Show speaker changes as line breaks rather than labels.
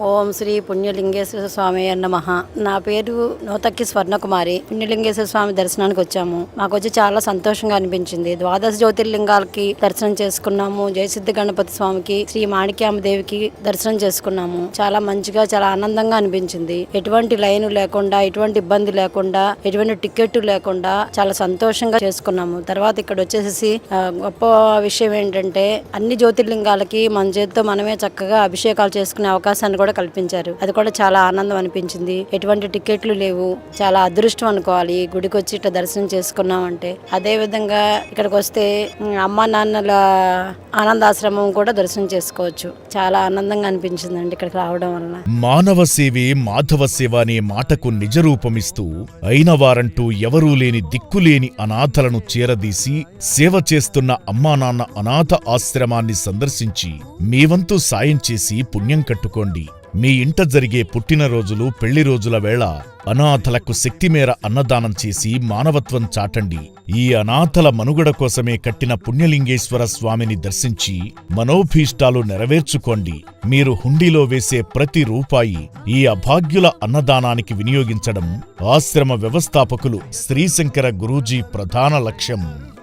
ఓం శ్రీ పుణ్యలింగేశ్వర స్వామి నమః. నా పేరు నూతక్కి స్వర్ణకుమారి. పుణ్యలింగేశ్వర స్వామి దర్శనానికి వచ్చాము. మాకు వచ్చి చాలా సంతోషంగా అనిపించింది. ద్వాదశ జ్యోతిర్లింగాలకి దర్శనం చేసుకున్నాము. జయసిద్ధ గణపతి స్వామికి, శ్రీ మాణిక్యామ్మ దేవికి దర్శనం చేసుకున్నాము. చాలా మంచిగా, చాలా ఆనందంగా అనిపించింది. ఎటువంటి లైన్ లేకుండా, ఎటువంటి ఇబ్బంది లేకుండా, ఎటువంటి టికెట్ లేకుండా చాలా సంతోషంగా చేసుకున్నాము. తర్వాత ఇక్కడ వచ్చేసి గొప్ప విషయం ఏంటంటే అన్ని జ్యోతిర్లింగాలకి మన చేతితో మనమే చక్కగా అభిషేకాలు చేసుకునే అవకాశాన్ని కూడా కల్పించారు. అది కూడా చాలా ఆనందం అనిపించింది. ఎటువంటి టికెట్లు లేవు. చాలా అదృష్టం అనుకోవాలి ఈ గుడికి వచ్చి ఇట్లా దర్శనం చేసుకున్నామంటే. అదే విధంగా ఇక్కడికి వస్తే అమ్మా నాన్నల ఆనందాశ్రమం కూడా దర్శనం చేసుకోవచ్చు. చాలా ఆనందంగా అనిపించిందండి ఇక్కడికి రావడం వలన.
మానవ సేవే మాధవ సేవ అనే మాటకు నిజరూపమిస్తూ అయిన వారంటూ ఎవరూ లేని దిక్కులేని అనాథలను చేరదీసి సేవ చేస్తున్న అమ్మా నాన్న అనాథ ఆశ్రమాన్ని సందర్శించి మీ వంతు సాయం చేసి పుణ్యం కట్టుకోండి. మీ ఇంట జరిగే పుట్టినరోజులు, పెళ్లి రోజుల వేళ అనాథలకు శక్తిమేర అన్నదానం చేసి మానవత్వం చాటండి. ఈ అనాథల మనుగడ కోసమే కట్టిన పుణ్యలింగేశ్వర స్వామిని దర్శించి మనోభీష్టాలు నెరవేర్చుకోండి. మీరు హుండీలో వేసే ప్రతి రూపాయి ఈ అభాగ్యుల అన్నదానానికి వినియోగించడం ఆశ్రమ వ్యవస్థాపకులు శ్రీశంకర గురూజీ ప్రధాన లక్ష్యం.